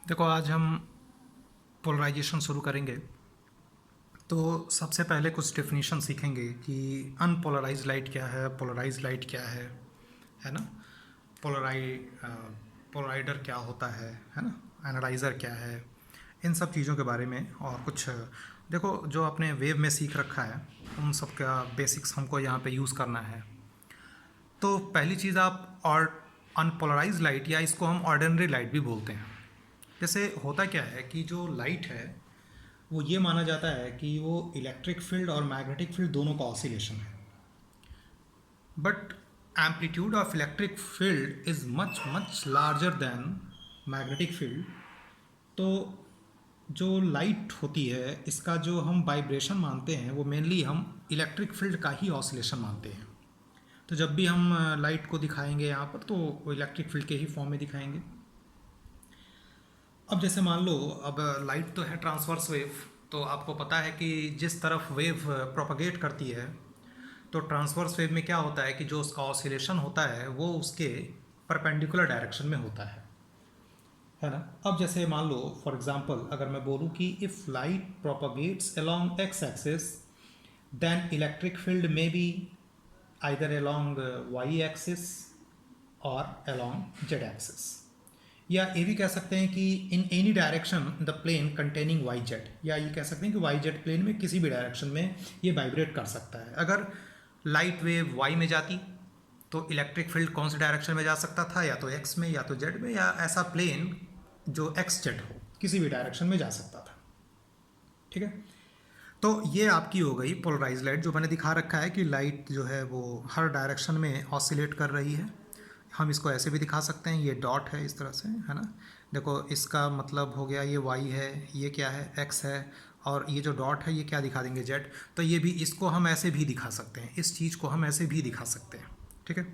देखो, आज हम पोलराइजेशन शुरू करेंगे। तो सबसे पहले कुछ डेफिनेशन सीखेंगे कि अनपोलराइज लाइट क्या है, पोलराइज लाइट क्या है ना। पोलराइ पोलराइडर क्या होता है ना। एनालाइज़र क्या है, इन सब चीज़ों के बारे में। और कुछ देखो, जो आपने वेव में सीख रखा है उन सब का बेसिक्स हमको यहाँ पे यूज़ करना है। तो पहली चीज़, आप और अनपोलराइज लाइट या इसको हम ऑर्डिनरी लाइट भी बोलते हैं। जैसे होता क्या है कि जो लाइट है वो ये माना जाता है कि वो इलेक्ट्रिक फील्ड और मैग्नेटिक फील्ड दोनों का ऑसिलेशन है। But amplitude of electric field is much much larger than magnetic field. तो जो लाइट होती है इसका जो हम वाइब्रेशन मानते हैं वो मेनली हम इलेक्ट्रिक फील्ड का ही ऑसिलेशन मानते हैं। तो जब भी हम लाइट को दिखाएंगे यहाँ पर तो वो इलेक्ट्रिक फील्ड के ही फॉर्म में दिखाएंगे। अब जैसे मान लो, अब लाइट तो है ट्रांसवर्स वेव। तो आपको पता है कि जिस तरफ वेव प्रोपगेट करती है तो ट्रांसवर्स वेव में क्या होता है कि जो उसका ऑसिलेशन होता है वो उसके परपेंडिकुलर डायरेक्शन में होता है ना। अब जैसे मान लो फॉर एग्जांपल, अगर मैं बोलूँ कि if light propagates along X axis then electric field में be either along Y axis और अलोंग जेड एक्सिस। या ये भी कह सकते हैं कि in any direction the plane containing Y Z, या ये कह सकते हैं कि वाई जेड प्लेन में किसी भी डायरेक्शन में ये वाइब्रेट कर सकता है। अगर लाइट वेव वाई में जाती तो इलेक्ट्रिक फील्ड कौन से डायरेक्शन में जा सकता था, या तो एक्स में या तो जेड में, या ऐसा प्लेन जो एक्स जेड हो किसी भी डायरेक्शन में जा सकता था। ठीक है। तो ये आपकी हो गई पोलराइज लाइट, जो मैंने दिखा रखा है कि लाइट जो है वो हर डायरेक्शन में ऑसिलेट कर रही है। हम इसको ऐसे भी दिखा सकते हैं, ये डॉट है इस तरह से, है ना। देखो, इसका मतलब हो गया ये वाई है, ये क्या है एक्स है, और ये जो डॉट है ये क्या दिखा देंगे जेड। तो ये भी, इसको हम ऐसे भी दिखा सकते हैं, इस चीज़ को हम ऐसे भी दिखा सकते हैं। ठीक है।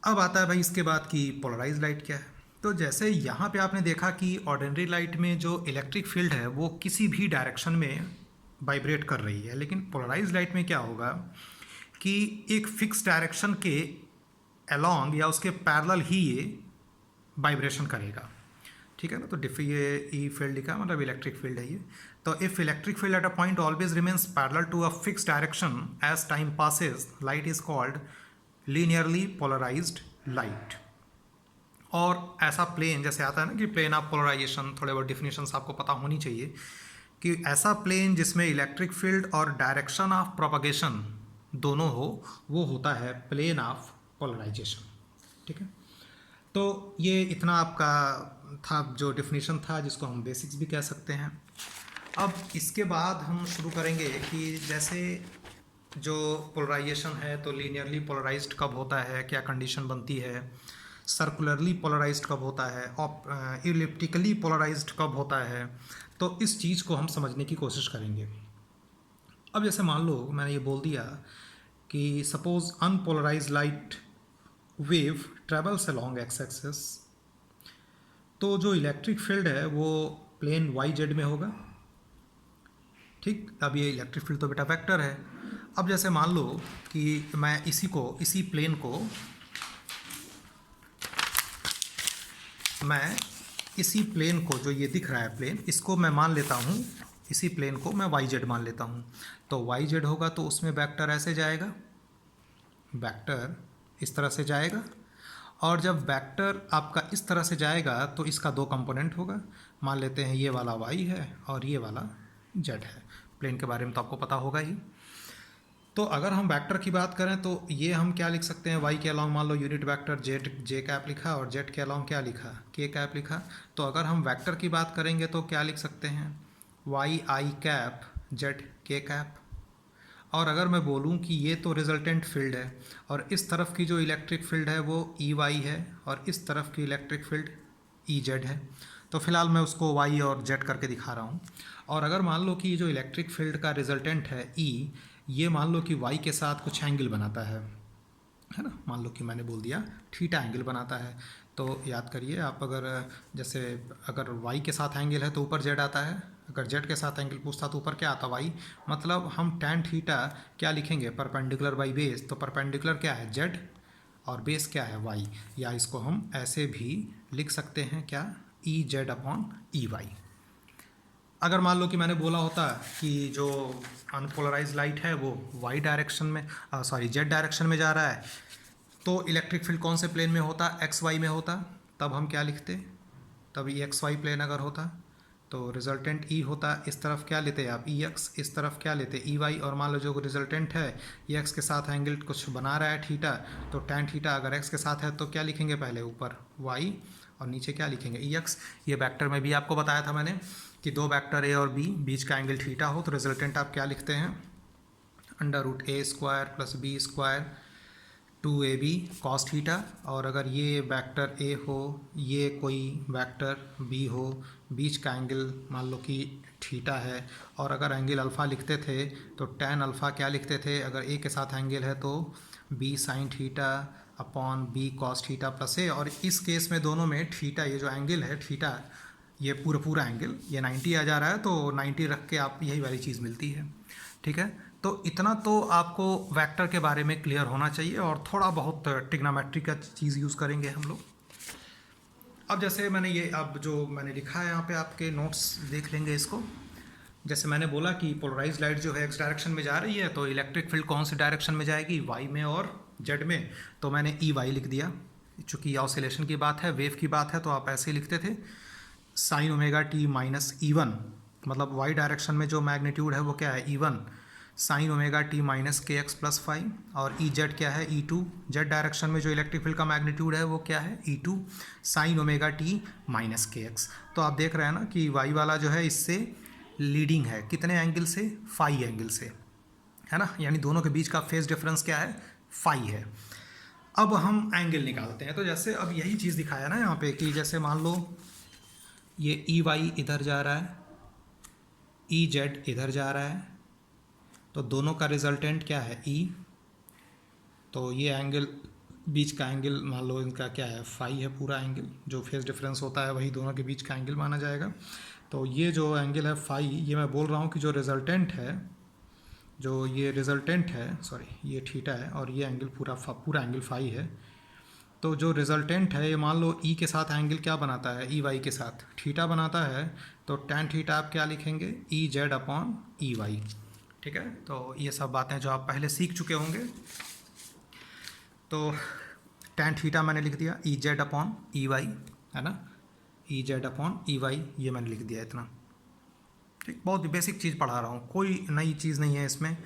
अब आता है भाई इसके बाद कि पोलराइज लाइट क्या है। तो जैसे यहाँ पे आपने देखा कि ऑर्डिनरी लाइट में जो इलेक्ट्रिक फील्ड है वो किसी भी डायरेक्शन में वाइब्रेट कर रही है, लेकिन पोलराइज लाइट में क्या होगा कि एक फिक्स डायरेक्शन के अलोंग या उसके पैरेलल ही ये वाइब्रेशन करेगा। ठीक है ना। तो डिफ ये ई फील्ड लिखा मतलब इलेक्ट्रिक फील्ड है ये। तो if electric field at a point always remains parallel to a fix direction as time passes, light is called linearly polarised light. और ऐसा प्लेन जैसे आता है ना कि प्लेन ऑफ पोलराइजेशन, थोड़े बहुत डिफिनेशंस आपको पता होनी चाहिए कि ऐसा प्लेन जिसमें इलेक्ट्रिक फील्ड और डायरेक्शन ऑफ प्रोपगेशन दोनों हो, वो होता है प्लेन ऑफ पोलराइजेशन। ठीक है। तो ये इतना आपका था जो डिफिनेशन था, जिसको हम बेसिक्स भी कह सकते हैं। अब इसके बाद हम शुरू करेंगे कि जैसे जो पोलराइजेशन है तो लीनियरली पोलराइज्ड कब होता है, क्या कंडीशन बनती है, सर्कुलरली पोलराइज्ड कब होता है, और इलिप्टिकली पोलराइज्ड कब होता है। तो इस चीज़ को हम समझने की कोशिश करेंगे। अब जैसे मान लो मैंने ये बोल दिया कि suppose unpolarise light wave travels along X axis, तो जो इलेक्ट्रिक फील्ड है वो प्लेन वाई जेड में होगा। ठीक। अब ये इलेक्ट्रिक फील्ड तो बेटा वेक्टर है। अब जैसे मान लो कि मैं इसी प्लेन को मैं इसी प्लेन को, जो ये दिख रहा है प्लेन, इसको मैं मान लेता हूँ, इसी प्लेन को मैं वाई जेड मान लेता हूँ। तो वाई जेड होगा तो उसमें वेक्टर ऐसे जाएगा, वेक्टर इस तरह से जाएगा। और जब वेक्टर आपका इस तरह से जाएगा तो इसका दो कंपोनेंट होगा। मान लेते हैं ये वाला वाई है और ये वाला जेड है। प्लेन के बारे में तो आपको पता होगा ही। तो अगर हम वेक्टर की बात करें तो ये हम क्या लिख सकते हैं, वाई के अलॉन्ग मान लो unit vector Z J cap लिखा, और जेड के अलॉन्ग क्या लिखा, के कैप लिखा। तो अगर हम वेक्टर की बात करेंगे तो क्या लिख सकते हैं, वाई आई कैप जेड के कैप। और अगर मैं बोलूं कि ये तो रिजल्टेंट फील्ड है और इस तरफ की जो इलेक्ट्रिक फील्ड है वो ई वाई है और इस तरफ की इलेक्ट्रिक फील्ड ई जेड है, तो फिलहाल मैं उसको वाई और जेड करके दिखा रहा हूँ। और अगर मान लो कि ये जो इलेक्ट्रिक फील्ड का रिजल्टेंट है ई, ये मान लो कि वाई के साथ कुछ एंगल बनाता है ना। मान लो कि मैंने बोल दिया थीटा एंगल बनाता है। तो याद करिए आप, अगर जैसे अगर वाई के साथ एंगल है तो ऊपर जेड आता है, अगर जेड के साथ एंगल पूछता तो ऊपर क्या आता, वाई। मतलब हम टैन थीटा क्या लिखेंगे, परपेंडिकुलर बाई बेस। तो परपेंडिकुलर क्या है, जेड, और बेस क्या है, वाई। या इसको हम ऐसे भी लिख सकते हैं क्या, E Z upon E Y. अगर मान लो कि मैंने बोला होता कि जो अनपोलराइज लाइट है वो वाई डायरेक्शन में जेड डायरेक्शन में जा रहा है, तो इलेक्ट्रिक फील्ड कौन से प्लेन में होता, एक्स वाई में होता, तब हम क्या लिखते, तब ये एक्स वाई प्लेन अगर होता तो रिजल्टेंट ई होता, इस तरफ क्या लेते आप ई एक्स, इस तरफ क्या लेते ई वाई, और मान लो जो रिजल्टेंट है ये एक्स के साथ एंगल कुछ बना रहा है थीटा, तो टैन थीटा अगर एक्स के साथ है तो क्या लिखेंगे, पहले ऊपर वाई और नीचे क्या लिखेंगे ई एक्स। ये वेक्टर में भी आपको बताया था मैंने कि दो वेक्टर ए और बी, बीच का एंगल थीटा हो तो रिजल्टेंट आप क्या लिखते हैं, under root A square plus B square 2ab cos theta. और अगर ये वेक्टर ए हो, ये कोई वेक्टर बी हो, बीच का एंगल मान लो कि थीटा है, और अगर एंगल अल्फ़ा लिखते थे तो टैन अल्फ़ा क्या लिखते थे, अगर ए के साथ एंगल है तो B sine theta upon B cos theta plus A. और इस केस में दोनों में थीटा, ये जो एंगल है थीटा, ये पूरा एंगल ये 90 आ जा रहा है, तो 90 रख के आप यही वाली चीज़ मिलती है। ठीक है, तो इतना तो आपको वेक्टर के बारे में क्लियर होना चाहिए, और थोड़ा बहुत ट्रिग्नोमेट्री का चीज़ यूज़ करेंगे हम लोग। अब जैसे मैंने ये अब जो मैंने लिखा है यहाँ पे आपके नोट्स देख लेंगे इसको। जैसे मैंने बोला कि पोलराइज लाइट जो है एक्स डायरेक्शन में जा रही है, तो इलेक्ट्रिक फील्ड कौन से डायरेक्शन में जाएगी, वाई में और जेड में, तो मैंने ई वाई लिख दिया। चूँकि ऑसिलेशन की बात है, वेव की बात है, तो आप ऐसे ही लिखते थे साइन ओमेगा टी माइनस ई वन, मतलब वाई डायरेक्शन में जो मैग्नीट्यूड है वो क्या है E one, sign omega T minus K x plus five, और ई जेड क्या है ई टू, जेड डायरेक्शन में जो इलेक्ट्रिक फील्ड का मैग्नीट्यूड है वो क्या है E two sine omega T minus K X. तो आप देख रहे हैं ना कि वाई वाला जो है इससे लीडिंग है, कितने एंगल से, फाई एंगल से, है ना, यानी दोनों के बीच का फेज डिफरेंस क्या है, फाई है। अब हम एंगल निकालते हैं, तो जैसे अब यही चीज़ दिखाया ना यहाँ पे कि जैसे मान लो ये ई वाई इधर जा रहा है, ई जेड इधर जा रहा है, तो दोनों का रिजल्टेंट क्या है ई, तो ये एंगल बीच का एंगल मान लो इनका क्या है फाई है, पूरा एंगल जो फेस डिफरेंस होता है वही दोनों के बीच का एंगल माना जाएगा। तो ये जो एंगल है फाई, ये मैं बोल रहा हूँ कि जो रिजल्टेंट है, जो ये रिजल्टेंट है, सॉरी ये थीटा है, और ये एंगल पूरा एंगल फाई है। तो जो रिजल्टेंट है ये मान लो ई के साथ एंगल क्या बनाता है, ई वाई के साथ थीटा बनाता है, तो टैन थीटा आप क्या लिखेंगे, E Z upon E Y. ठीक है, तो ये सब बातें जो आप पहले सीख चुके होंगे। तो टैन थीटा मैंने लिख दिया E Z upon E Y, है ना, E Z upon E Y, ये मैंने लिख दिया इतना। ठीक, बहुत बेसिक चीज़ पढ़ा रहा हूँ, कोई नई चीज़ नहीं है इसमें।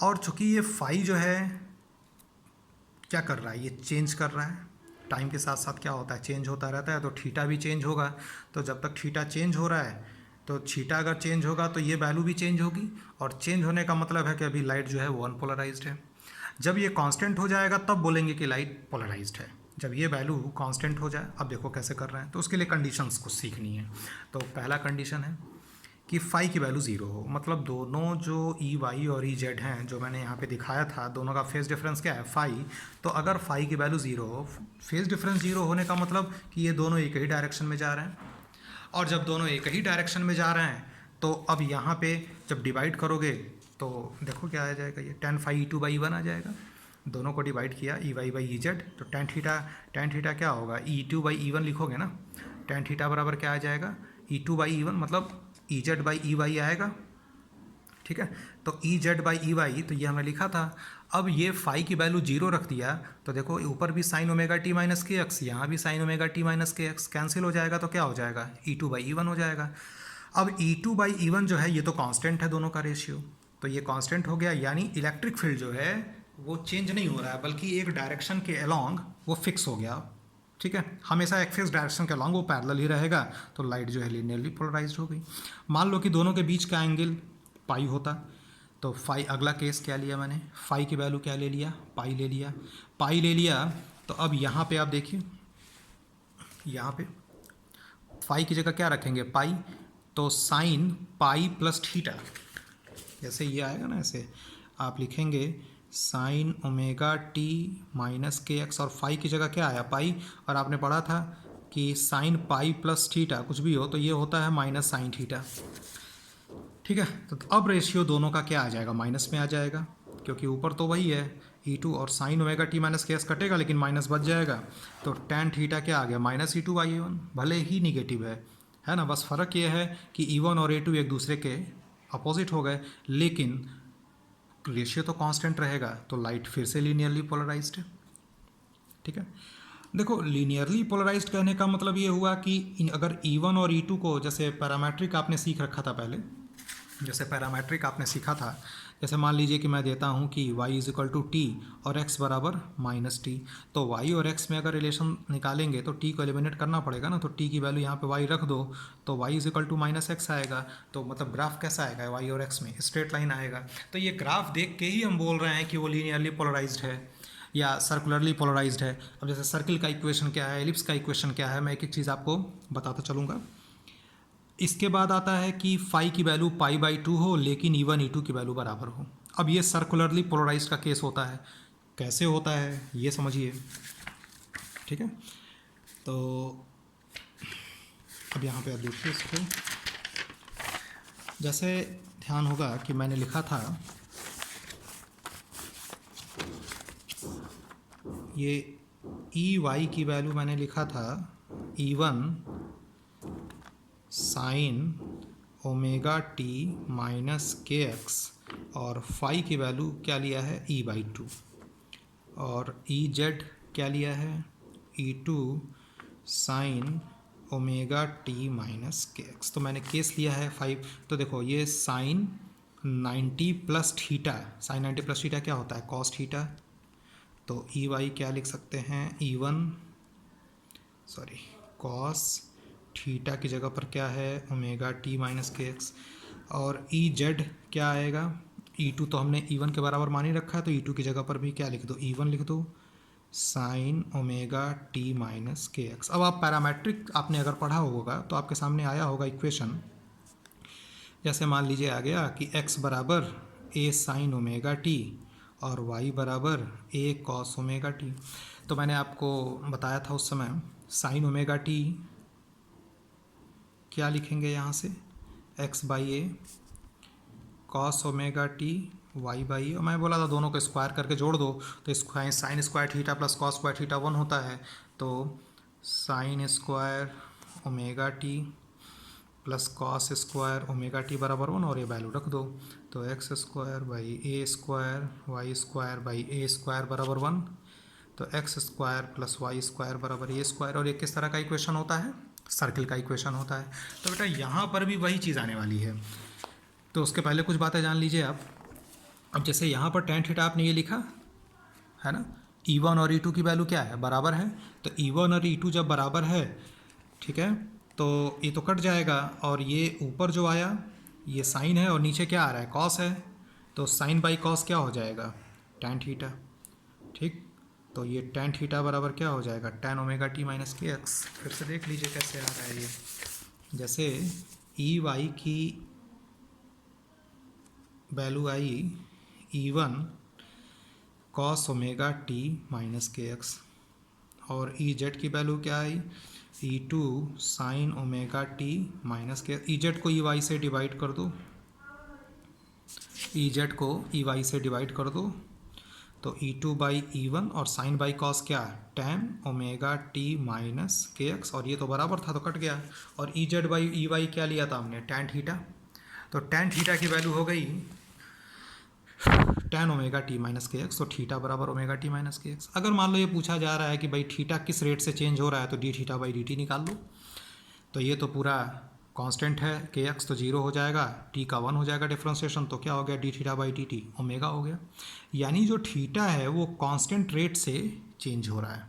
और चूँकि ये फाई जो है क्या कर रहा है, ये चेंज कर रहा है, टाइम के साथ साथ क्या होता है चेंज होता रहता है, तो थीटा भी चेंज होगा। तो जब तक थीटा चेंज हो रहा है, तो थीटा अगर चेंज होगा तो ये वैल्यू भी चेंज होगी, और चेंज होने का मतलब है कि अभी लाइट जो है वो अनपोलराइज्ड है। जब ये कांस्टेंट हो जाएगा तब बोलेंगे कि लाइट पोलराइज्ड है, जब ये वैल्यू कांस्टेंट हो जाए। अब देखो कैसे कर रहे हैं, तो उसके लिए कंडीशंस को सीखनी है। तो पहला कंडीशन है कि फाई की वैल्यू ज़ीरो हो, मतलब दोनों जो ई वाई और ई जेड हैं जो मैंने यहाँ पे दिखाया था, दोनों का फेज डिफरेंस क्या है फाई। तो अगर फाई की वैल्यू ज़ीरो हो, फेज डिफरेंस ज़ीरो होने का मतलब कि ये दोनों एक ही डायरेक्शन में जा रहे हैं, और जब दोनों एक ही डायरेक्शन में जा रहे हैं तो अब यहाँ पे जब डिवाइड करोगे तो देखो क्या आ जाएगा, ये tan phi E two by one आ जाएगा। दोनों को डिवाइड किया E Y by E Z, तो टेन थीटा क्या होगा, E two by E one लिखोगे ना, टेन थीटा बराबर क्या आ जाएगा, E two by E one, मतलब E Z by E Y आएगा। ठीक है, तो E Z by E Y, तो ये हमने लिखा था। अब ये फाई की वैल्यू जीरो रख दिया, तो देखो ऊपर भी sign omega T minus K x, यहाँ भी sign omega T minus K x, cancel हो जाएगा, तो क्या हो जाएगा, E two by E one हो जाएगा। अब ई टू बाई ई वन जो है ये तो कांस्टेंट है दोनों का रेशियो, तो ये कांस्टेंट हो गया, यानी इलेक्ट्रिक फील्ड जो है वो चेंज नहीं हो रहा है, बल्कि एक डायरेक्शन के अलोंग वो फिक्स हो गया। ठीक है, हमेशा एक फिक्स डायरेक्शन के अलोंग वो पैरेलल ही रहेगा, तो लाइट जो है लीनियरली पोलराइज्ड हो गई। मान लो कि दोनों के बीच का एंगल पाई होता, तो फाई, अगला केस क्या लिया मैंने, फाई की वैल्यू क्या ले लिया, पाई ले लिया। पाई ले लिया तो अब यहाँ पे आप देखिए, यहाँ पे फाई की जगह क्या रखेंगे, पाई, तो साइन पाई प्लस थीटा, जैसे ये आएगा ना ऐसे आप लिखेंगे sign omega T minus K X, और फाई की जगह क्या आया पाई, और आपने पढ़ा था कि साइन पाई प्लस थीटा कुछ भी हो तो ये होता है माइनस साइन थीटा। ठीक है, तो अब रेशियो दोनों का क्या आ जाएगा, माइनस में आ जाएगा। क्योंकि ऊपर तो वही है E2 और sine omega T minus K x कटेगा लेकिन माइनस बच जाएगा, तो tan थीटा क्या आ गया माइनस E2/A1, भले ही निगेटिव है ना। बस फ़र्क ये है कि E1 और A2 एक दूसरे के अपोजिट हो गए, लेकिन रेशियो तो कांस्टेंट रहेगा, तो लाइट फिर से लीनियरली पोलराइज्ड है। ठीक है, देखो लीनियरली पोलराइज्ड कहने का मतलब ये हुआ कि अगर E1 और E2 को, जैसे पैरामेट्रिक आपने सीख रखा था पहले, जैसे पैरामेट्रिक आपने सीखा था, जैसे मान लीजिए कि मैं देता हूँ कि y is equal to T और x बराबर माइनस टी, तो y और x में अगर रिलेशन निकालेंगे तो t को एलिमिनेट करना पड़ेगा ना, तो t की वैल्यू यहाँ पे y रख दो तो y is equal to minus X आएगा। तो मतलब ग्राफ कैसा आएगा y और x में, स्ट्रेट लाइन आएगा। तो ये ग्राफ देख के ही हम बोल रहे हैं कि वो लीनियरली पोलराइज्ड है या सर्कुलरली पोलराइज्ड है। अब जैसे सर्किल का इक्वेशन क्या है, एलिप्स का इक्वेशन क्या है, मैं एक एक चीज़ आपको बताता चलूँगा। इसके बाद आता है कि फाई की वैल्यू π/2 हो लेकिन E1 E2 की वैल्यू बराबर हो। अब ये सर्कुलरली पोलराइज का केस होता है, कैसे होता है ये समझिए। ठीक है, तो अब यहाँ पे आप देखिए इसको, जैसे ध्यान होगा कि मैंने लिखा था ये EY की वैल्यू मैंने लिखा था E1 sine omega T minus K X, और फाई की वैल्यू क्या लिया है E/2, और EZ क्या लिया है E2 sine omega T minus K X. तो मैंने केस लिया है 5। तो देखो ये sine 90 plus theta, sine 90 plus theta क्या होता है कॉस थीटा, तो EY क्या लिख सकते हैं कॉस थीटा की जगह पर क्या है omega T minus K X, और EZ क्या आएगा, E2 तो हमने E1 के बराबर मान ही रखा है, तो E2 की जगह पर भी क्या लिख दो E1 लिख दो sign omega T minus K x. अब आप पैरामेट्रिक आपने अगर पढ़ा होगा तो आपके सामने आया होगा इक्वेशन, जैसे मान लीजिए आ गया कि x बराबर a साइन ओमेगा टी और y बराबर a कॉस ओमेगा टी। तो मैंने आपको बताया था उस समय साइन ओमेगा टी क्या लिखेंगे यहाँ से x/a cos omega T y/a, और मैं बोला था दोनों को स्क्वायर करके जोड़ दो, तो sine square theta plus cos square theta 1 होता है, तो sine square omega T plus cos square omega T बराबर 1, और ये वैल्यू रख दो, तो X square by A square Y square by A square बराबर 1, तो X square plus Y square बराबर ए स्क्वायर। और ये किस तरह का इक्वेशन होता है, सर्किल का इक्वेशन होता है। तो बेटा यहाँ पर भी वही चीज़ आने वाली है, तो उसके पहले कुछ बातें जान लीजिए आप। अब जैसे यहाँ पर tan थीटा आपने ये लिखा है ना, E1 और E2 की वैल्यू क्या है बराबर है, तो E1 और E2 जब बराबर है, ठीक है, तो ये तो कट जाएगा, और ये ऊपर जो आया ये साइन है और नीचे क्या आ रहा है कॉस है, तो साइन बाई कॉस क्या हो जाएगा tan थीटा। ठीक, तो ये tan थीटा बराबर क्या हो जाएगा tan omega T minus K x. फिर से देख लीजिए कैसे आ रहा है ये, जैसे EY की वैल्यू आई E1 cos omega T minus K X, और EZ की वैल्यू क्या आई E2 sine omega T minus के। EZ को EY से डिवाइड कर दो, EZ को EY से डिवाइड कर दो, तो E2 बाई E1 और साइन बाई कॉस क्या tan omega T minus K X, और ये तो बराबर था तो कट गया, और EZ बाई EY क्या लिया था हमने tan थीटा, तो tan थीटा की वैल्यू हो गई tan omega T minus K X, तो थीटा बराबर omega T minus K x. अगर मान लो ये पूछा जा रहा है कि भाई थीटा किस रेट से चेंज हो रहा है, तो D theta by D T निकाल लो, तो ये तो पूरा कांस्टेंट है, के एक्स तो 0 हो जाएगा, टी का 1 हो जाएगा डिफ्रेंशिएशन, तो क्या हो गया D theta by D T omega हो गया। यानी जो थीटा है वो कांस्टेंट रेट से चेंज हो रहा है,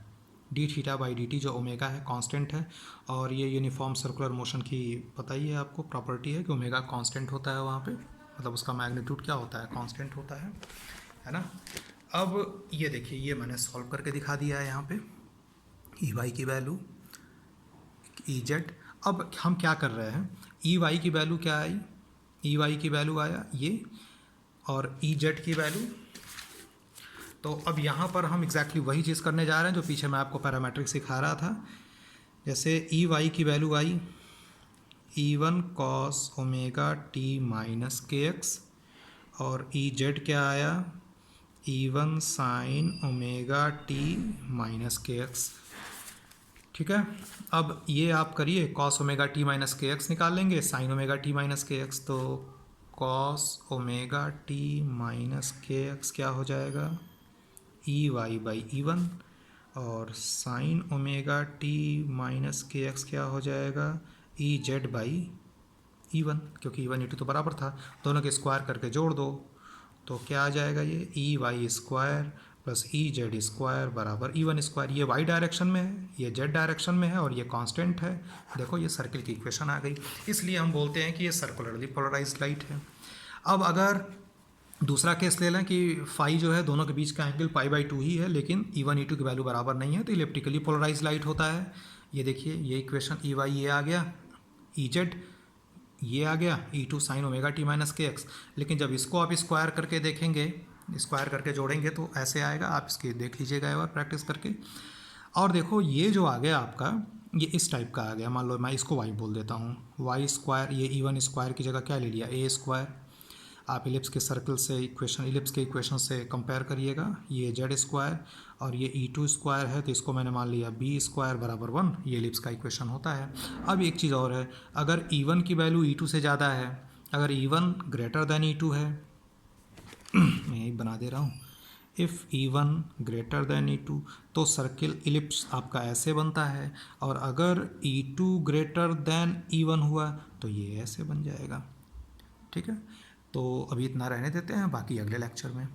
D theta by D T जो ओमेगा है कांस्टेंट है, और ये यूनिफॉर्म सर्कुलर मोशन की पता ही है आपको प्रॉपर्टी है कि ओमेगा कांस्टेंट होता है वहाँ पे, मतलब उसका मैग्नीट्यूड क्या होता है कांस्टेंट होता है ना। अब ये देखिए ये मैंने सॉल्व करके दिखा दिया है यहाँ पे EY की वैल्यू EZ। अब हम क्या कर रहे हैं, EY की वैल्यू क्या आई, EY की वैल्यू आया ये, और EZ की वैल्यू, तो अब यहाँ पर हम एग्जैक्टली वही चीज़ करने जा रहे हैं जो पीछे मैं आपको पैरामेट्रिक सिखा रहा था। जैसे EY की वैल्यू आई E1 cos omega T minus K X, और EZ क्या आया E1 sine omega T minus K X. ठीक है, अब ये आप करिए, cos omega T minus K X निकाल लेंगे, sine omega T minus K X, तो cos omega T minus K X क्या हो जाएगा, E Y by E one, और sine omega T minus K X क्या हो जाएगा, ई जेड बाई ई वन, क्योंकि ई वन ई टू तो बराबर था, दोनों के स्क्वायर करके जोड़ दो, तो क्या आ जाएगा, ये E Y square plus E Z square बराबर ई वन स्क्वायर। ये वाई डायरेक्शन में है, ये जेड डायरेक्शन में है, और ये कांस्टेंट है। देखो ये सर्किल की इक्वेशन आ गई, इसलिए हम बोलते हैं कि ये सर्कुलरली पोलराइज्ड लाइट है। अब अगर दूसरा केस ले लें कि फाई जो है दोनों के बीच का एंगल पाई बाई टू ही है, लेकिन ई वन ई टू की वैल्यू बराबर नहीं है, तो इलेप्टिकली पोलराइज लाइट होता है। ये देखिए, ये इक्वेशन ई वाई ये आ गया, ई जेड ये आ गया, E two sine omega T minus K X. लेकिन जब इसको आप स्क्वायर करके देखेंगे, स्क्वायर करके जोड़ेंगे तो ऐसे आएगा, आप इसके देख लीजिएगा एक बार प्रैक्टिस करके। और देखो ये जो आ गया आपका, ये इस टाइप का आ गया, मान लो मैं इसको वाई बोल देता हूँ, वाई स्क्वायर, ये ई वन स्क्वायर की जगह क्या ले लिया, ए स्क्वायर। आप इलिप्स के सर्कल से इक्वेशन, इलिप्स के इक्वेशन से कंपेयर करिएगा, ये जेड स्क्वायर और ये ई टू स्क्वायर है, तो इसको मैंने मान लिया बी स्क्वायर बराबर वन, ये इलिप्स का इक्वेशन होता है। अब एक चीज़ और है, अगर ई वन की वैल्यू ई टू से ज़्यादा है, अगर E one greater than E two है, मैं यही बना दे रहा हूँ, if E one greater than E two, तो सर्किल इलिप्स आपका ऐसे बनता है, और अगर E two greater than E one हुआ तो ये ऐसे बन जाएगा। ठीक है, तो अभी इतना रहने देते हैं, बाकी अगले लेक्चर में।